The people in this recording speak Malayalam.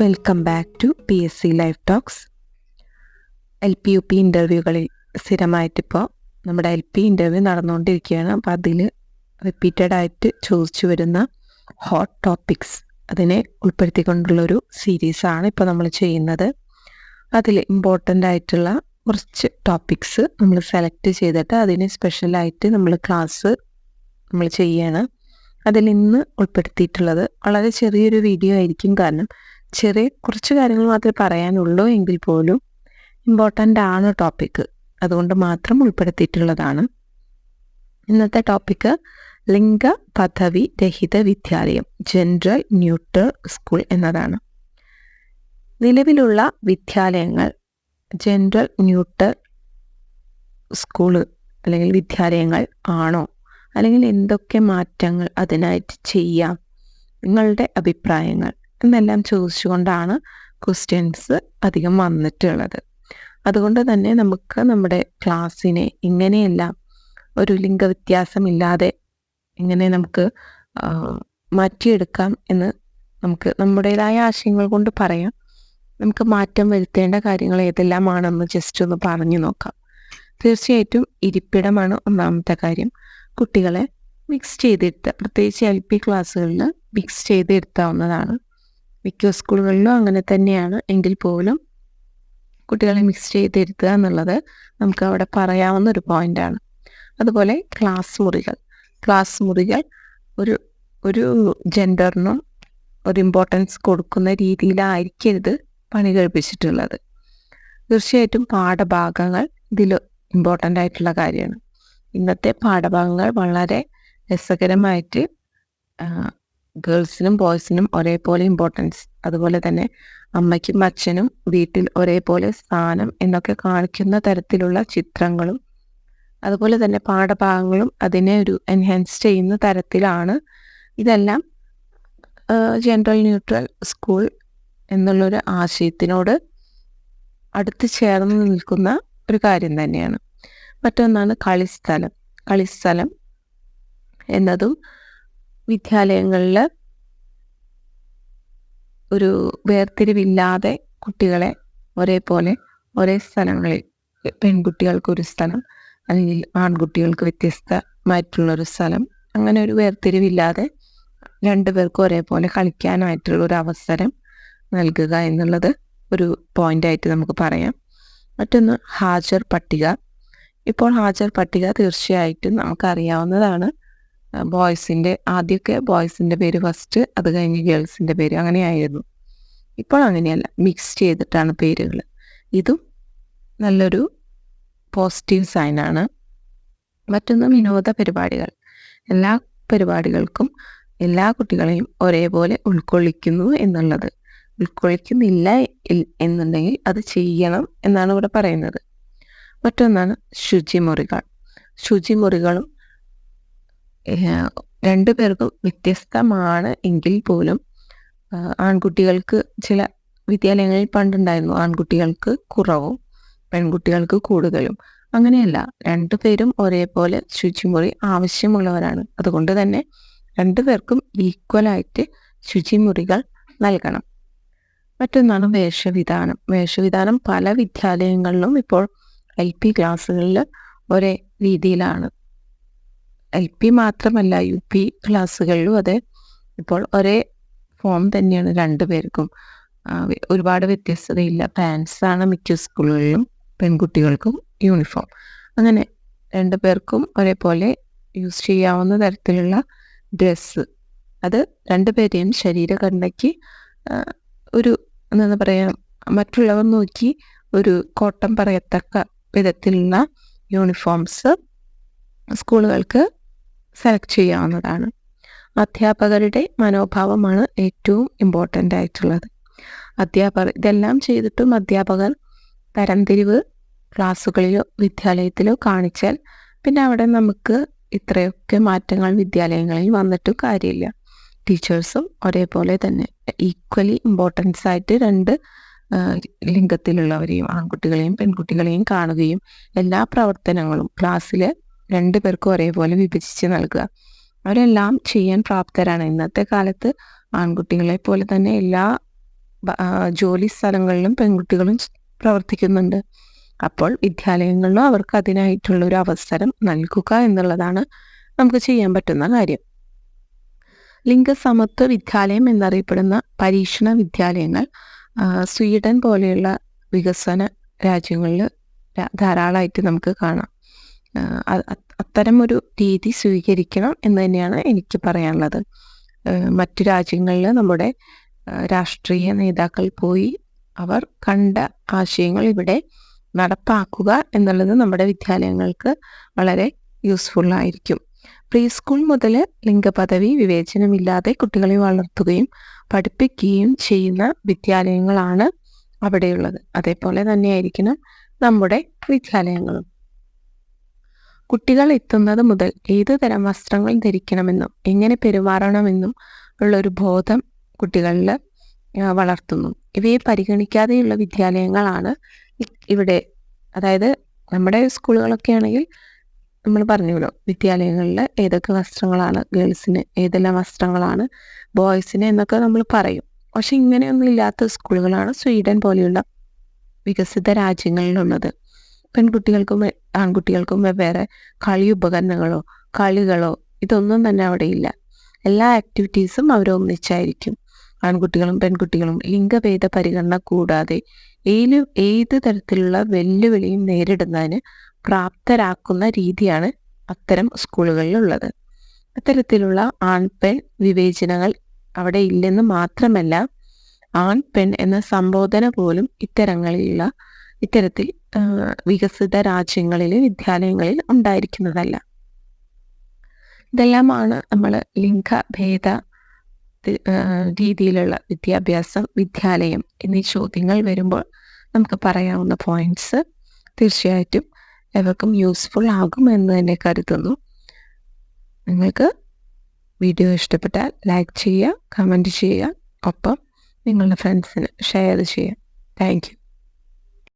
Welcome back to PSC life talks. LP-UP ഇൻ്റർവ്യൂകളിൽ സ്ഥിരമായിട്ടിപ്പോൾ നമ്മുടെ LP ഇൻ്റർവ്യൂ നടന്നുകൊണ്ടിരിക്കുകയാണ്. അപ്പോൾ അതിൽ റിപ്പീറ്റഡ് ആയിട്ട് ചോദിച്ചു വരുന്ന ഹോട്ട് ടോപ്പിക്സ് അതിനെ ഉൾപ്പെടുത്തിക്കൊണ്ടുള്ളൊരു സീരീസാണ് ഇപ്പോൾ നമ്മൾ ചെയ്യുന്നത്. അതിൽ ഇമ്പോർട്ടൻ്റ് ആയിട്ടുള്ള കുറച്ച് ടോപ്പിക്സ് നമ്മൾ സെലക്ട് ചെയ്തിട്ട് അതിന് സ്പെഷ്യലായിട്ട് നമ്മൾ ക്ലാസ് നമ്മൾ ചെയ്യാണ്. അതിൽ ഇന്ന് ഉൾപ്പെടുത്തിയിട്ടുള്ളത് വളരെ ചെറിയൊരു വീഡിയോ ആയിരിക്കും, കാരണം കുറച്ച് കാര്യങ്ങൾ മാത്രമേ പറയാനുള്ളൂ എങ്കിൽ പോലും ഇമ്പോർട്ടൻ്റ് ആണ് ടോപ്പിക്ക്, അതുകൊണ്ട് മാത്രം ഉൾപ്പെടുത്തിയിട്ടുള്ളതാണ്. ഇന്നത്തെ ടോപ്പിക്ക് ലിംഗ പദവി രഹിത വിദ്യാലയം, ജെൻഡർ ന്യൂട്രൽ സ്കൂൾ എന്നതാണ്. നിലവിലുള്ള വിദ്യാലയങ്ങൾ ജെൻഡർ ന്യൂട്രൽ സ്കൂള് അല്ലെങ്കിൽ വിദ്യാലയങ്ങൾ ആണോ, അല്ലെങ്കിൽ എന്തൊക്കെ മാറ്റങ്ങൾ അതിനായിട്ട് ചെയ്യാം, നിങ്ങളുടെ അഭിപ്രായങ്ങൾ എന്നെല്ലാം ചോദിച്ചുകൊണ്ടാണ് ക്വസ്റ്റ്യൻസ് അധികം വന്നിട്ടുള്ളത്. അതുകൊണ്ട് തന്നെ നമുക്ക് നമ്മുടെ ക്ലാസ്സിനെ ഇങ്ങനെയെല്ലാം ഒരു ലിംഗവ്യത്യാസമില്ലാതെ എങ്ങനെ നമുക്ക് മാറ്റിയെടുക്കാം എന്ന് നമുക്ക് നമ്മുടേതായ ആശയങ്ങൾ കൊണ്ട് പറയാം. നമുക്ക് മാറ്റം വരുത്തേണ്ട കാര്യങ്ങൾ ഏതെല്ലാമാണെന്ന് ജസ്റ്റ് ഒന്ന് പറഞ്ഞു നോക്കാം. തീർച്ചയായിട്ടും ഇരിപ്പിടമാണ് ഒന്നാമത്തെ കാര്യം. കുട്ടികളെ മിക്സ് ചെയ്തിട്ട്, പ്രത്യേകിച്ച് LP ക്ലാസ്സുകളിൽ മിക്സ് ചെയ്തിരുത്താവുന്നതാണ്. മിക്ക സ്കൂളുകളിലും അങ്ങനെ തന്നെയാണ്. എങ്കിൽ പോലും കുട്ടികളെ മിക്സ് ചെയ്തിരുത്തുക എന്നുള്ളത് നമുക്ക് അവിടെ പറയാവുന്ന ഒരു പോയിൻ്റാണ്. അതുപോലെ ക്ലാസ് മുറികൾ ഒരു ജെൻഡറിനും ഒരു ഇമ്പോർട്ടൻസ് കൊടുക്കുന്ന രീതിയിലായിരിക്കരുത് പണി കഴിപ്പിച്ചിട്ടുള്ളത്. തീർച്ചയായിട്ടും പാഠഭാഗങ്ങൾ ഇതിൽ ഇമ്പോർട്ടൻ്റ് ആയിട്ടുള്ള കാര്യമാണ്. ഇന്നത്തെ പാഠഭാഗങ്ങൾ വളരെ രസകരമായിട്ട് ഗേൾസിനും ബോയ്സിനും ഒരേപോലെ ഇമ്പോർട്ടൻസ്, അതുപോലെ തന്നെ അമ്മയ്ക്കും അച്ഛനും വീട്ടിൽ ഒരേപോലെ സ്ഥാനം എന്നൊക്കെ കാണിക്കുന്ന തരത്തിലുള്ള ചിത്രങ്ങളും അതുപോലെ തന്നെ പാഠഭാഗങ്ങളും അതിനെ ഒരു എൻഹാൻസ് ചെയ്യുന്ന തരത്തിലാണ്. ഇതെല്ലാം ജെൻഡർ ന്യൂട്രൽ സ്കൂൾ എന്നുള്ളൊരു ആശയത്തിനോട് അടുത്ത് ചേർന്ന് നിൽക്കുന്ന ഒരു കാര്യം തന്നെയാണ്. മറ്റൊന്നാണ് കളിസ്ഥലം എന്നതും വിദ്യാലയങ്ങളിൽ ഒരു വേർതിരിവില്ലാതെ കുട്ടികളെ ഒരേ സ്ഥലങ്ങളിൽ, പെൺകുട്ടികൾക്കൊരു സ്ഥലം അല്ലെങ്കിൽ ആൺകുട്ടികൾക്ക് വ്യത്യസ്തമായിട്ടുള്ളൊരു സ്ഥലം, അങ്ങനെ ഒരു വേർതിരിവില്ലാതെ രണ്ടുപേർക്കും ഒരേപോലെ കളിക്കാനായിട്ടുള്ളൊരു അവസരം നൽകുക എന്നുള്ളത് ഒരു പോയിൻ്റായിട്ട് നമുക്ക് പറയാം. മറ്റൊന്ന് ഹാജർ പട്ടിക. ഇപ്പോൾ ഹാജർ പട്ടിക തീർച്ചയായിട്ടും നമുക്കറിയാവുന്നതാണ്. ആദ്യമൊക്കെ ബോയ്സിൻ്റെ പേര് ഫസ്റ്റ്, അത് കഴിഞ്ഞ് ഗേൾസിൻ്റെ പേര്, അങ്ങനെയായിരുന്നു. ഇപ്പോൾ അങ്ങനെയല്ല, മിക്സ് ചെയ്തിട്ടാണ് പേരുകൾ. ഇതും നല്ലൊരു പോസിറ്റീവ് സൈനാണ്. മറ്റൊന്ന് വിനോദ പരിപാടികൾ. എല്ലാ പരിപാടികൾക്കും എല്ലാ കുട്ടികളെയും ഒരേപോലെ ഉൾക്കൊള്ളിക്കുന്നില്ല എന്നുണ്ടെങ്കിൽ അത് ചെയ്യണം എന്നാണ് ഇവിടെ പറയുന്നത്. മറ്റൊന്നാണ് ശുചിമുറികളും രണ്ടു പേർക്കും വ്യത്യസ്തമാണ് എങ്കിൽ പോലും ആൺകുട്ടികൾക്ക് ചില വിദ്യാലയങ്ങളിൽ പണ്ടുണ്ടായിരുന്നു ആൺകുട്ടികൾക്ക് കുറവും പെൺകുട്ടികൾക്ക് കൂടുതലും. അങ്ങനെയല്ല, രണ്ടുപേരും ഒരേപോലെ ശുചിമുറി ആവശ്യമുള്ളവരാണ്. അതുകൊണ്ട് തന്നെ രണ്ടുപേർക്കും ഈക്വലായിട്ട് ശുചിമുറികൾ നൽകണം. മറ്റൊന്നാണ് വേഷവിധാനം പല വിദ്യാലയങ്ങളിലും ഇപ്പോൾ LP ക്ലാസ്സുകളിൽ ഒരേ രീതിയിലാണ്. LP മാത്രമല്ല, UP ക്ലാസ്സുകളിലും അതെ, ഇപ്പോൾ ഒരേ ഫോം തന്നെയാണ് രണ്ടുപേർക്കും. ഒരുപാട് വ്യത്യസ്തതയില്ല. പാൻസാണ് മിക്ക സ്കൂളുകളിലും, പെൺകുട്ടികൾക്കും യൂണിഫോം. അങ്ങനെ രണ്ടുപേർക്കും ഒരേപോലെ യൂസ് ചെയ്യാവുന്ന തരത്തിലുള്ള ഡ്രസ്സ്, അത് രണ്ടുപേരെയും ശരീരഘടനയ്ക്ക് എന്താ പറയുക, മറ്റുള്ളവർ നോക്കി ഒരു കോട്ടം പറയത്തക്ക വിധത്തിലുള്ള യൂണിഫോംസ് സ്കൂളുകൾക്ക് സെലക്ട് ചെയ്യാവുന്നതാണ്. അധ്യാപകരുടെ മനോഭാവമാണ് ഏറ്റവും ഇമ്പോർട്ടൻ്റ് ആയിട്ടുള്ളത്. ഇതെല്ലാം ചെയ്തിട്ടും അധ്യാപകർ തരംതിരിവ് ക്ലാസ്സുകളിലോ വിദ്യാലയത്തിലോ കാണിച്ചാൽ പിന്നെ അവിടെ നമുക്ക് ഇത്രയൊക്കെ മാറ്റങ്ങൾ വിദ്യാലയങ്ങളിൽ വന്നിട്ടും കാര്യമില്ല. ടീച്ചേഴ്സും ഒരേപോലെ തന്നെ ഈക്വലി ഇമ്പോർട്ടൻസ് ആയിട്ട് രണ്ട് ലിംഗത്തിലുള്ളവരെയും, ആൺകുട്ടികളെയും പെൺകുട്ടികളെയും കാണുകയും എല്ലാ പ്രവർത്തനങ്ങളും ക്ലാസ്സിൽ രണ്ടുപേർക്കും ഒരേപോലെ വിഭജിച്ച് നൽകുക. അവരെല്ലാം ചെയ്യാൻ പ്രാപ്തരാണ്. ഇന്നത്തെ കാലത്ത് ആൺകുട്ടികളെ പോലെ തന്നെ എല്ലാ ജോലി സ്ഥലങ്ങളിലും പെൺകുട്ടികളും പ്രവർത്തിക്കുന്നുണ്ട്. അപ്പോൾ വിദ്യാലയങ്ങളിലും അവർക്ക് അതിനായിട്ടുള്ളൊരു അവസരം നൽകുക എന്നുള്ളതാണ് നമുക്ക് ചെയ്യാൻ പറ്റുന്ന കാര്യം. ലിംഗസമത്വ വിദ്യാലയം എന്നറിയപ്പെടുന്ന പരീക്ഷണ വിദ്യാലയങ്ങൾ സ്വീഡൻ പോലെയുള്ള വികസന രാജ്യങ്ങളിൽ ധാരാളമായിട്ട് നമുക്ക് കാണാം. അത്തരം ഒരു രീതി സ്വീകരിക്കണം എന്ന് തന്നെയാണ് എനിക്ക് പറയാനുള്ളത്. മറ്റു രാജ്യങ്ങളിൽ നമ്മുടെ രാഷ്ട്രീയ നേതാക്കൾ പോയി അവർ കണ്ട ആശയങ്ങൾ ഇവിടെ നടപ്പാക്കുക എന്നുള്ളത് നമ്മുടെ വിദ്യാലയങ്ങൾക്ക് വളരെ യൂസ്ഫുള്ളായിരിക്കും. പ്രീ സ്കൂൾ മുതൽ ലിംഗപദവി വിവേചനമില്ലാതെ കുട്ടികളെ വളർത്തുകയും പഠിപ്പിക്കുകയും ചെയ്യുന്ന വിദ്യാലയങ്ങളാണ് അവിടെയുള്ളത്. അതേപോലെ തന്നെയായിരിക്കണം നമ്മുടെ വിദ്യാലയങ്ങളും. കുട്ടികൾ എത്തുന്നത് മുതൽ ഏത് തരം വസ്ത്രങ്ങൾ ധരിക്കണമെന്നും എങ്ങനെ പെരുമാറണമെന്നും ഉള്ളൊരു ബോധം കുട്ടികളിൽ വളർത്തുന്നു. ഇവയെ പരിഗണിക്കാതെയുള്ള വിദ്യാലയങ്ങളാണ് ഇവിടെ. അതായത് നമ്മുടെ സ്കൂളുകളൊക്കെ ആണെങ്കിൽ നമ്മൾ പറഞ്ഞല്ലോ, വിദ്യാലയങ്ങളിൽ ഏതൊക്കെ വസ്ത്രങ്ങളാണ് ഗേൾസിന്, ഏതെല്ലാം വസ്ത്രങ്ങളാണ് ബോയ്സിന് എന്നൊക്കെ നമ്മൾ പറയും. പക്ഷെ ഇങ്ങനെയൊന്നും ഇല്ലാത്ത സ്കൂളുകളാണ് സ്വീഡൻ പോലെയുള്ള വികസിത രാജ്യങ്ങളിലുള്ളത്. പെൺകുട്ടികൾക്കും ആൺകുട്ടികൾക്കും വെവ്വേറെ കളി ഉപകരണങ്ങളോ കളികളോ ഇതൊന്നും തന്നെ അവിടെ ഇല്ല. എല്ലാ ആക്ടിവിറ്റീസും അവരൊന്നിച്ചായിരിക്കും. ആൺകുട്ടികളും പെൺകുട്ടികളും ലിംഗഭേദ പരിഗണന കൂടാതെ ഏത് തരത്തിലുള്ള വെല്ലുവിളിയും നേരിടുന്നതിന് പ്രാപ്തരാക്കുന്ന രീതിയാണ് അത്തരം സ്കൂളുകളിലുള്ളത്. അത്തരത്തിലുള്ള ആൺ പെൺ വിവേചനങ്ങൾ അവിടെ ഇല്ലെന്ന് മാത്രമല്ല, ആൺ പെൺ എന്ന സംബോധന പോലും ഇത്തരത്തിൽ വികസിത രാജ്യങ്ങളിലെ വിദ്യാലയങ്ങളിൽ ഉണ്ടായിരിക്കുന്നതല്ല. ഇതെല്ലാമാണ് നമ്മൾ ലിംഗഭേദ രീതിയിലുള്ള വിദ്യാഭ്യാസം, വിദ്യാലയം എന്നീ ചോദ്യങ്ങൾ വരുമ്പോൾ നമുക്ക് പറയാവുന്ന പോയിന്റ്സ്. തീർച്ചയായിട്ടും എവർക്കും യൂസ്ഫുൾ ആകുമെന്ന് തന്നെ കരുതുന്നു. നിങ്ങൾക്ക് വീഡിയോ ഇഷ്ടപ്പെട്ടാൽ ലൈക്ക് ചെയ്യുക, കമൻറ്റ് ചെയ്യുക, ഒപ്പം നിങ്ങളുടെ ഫ്രണ്ട്സിന് ഷെയർ ചെയ്യുക. Thank you.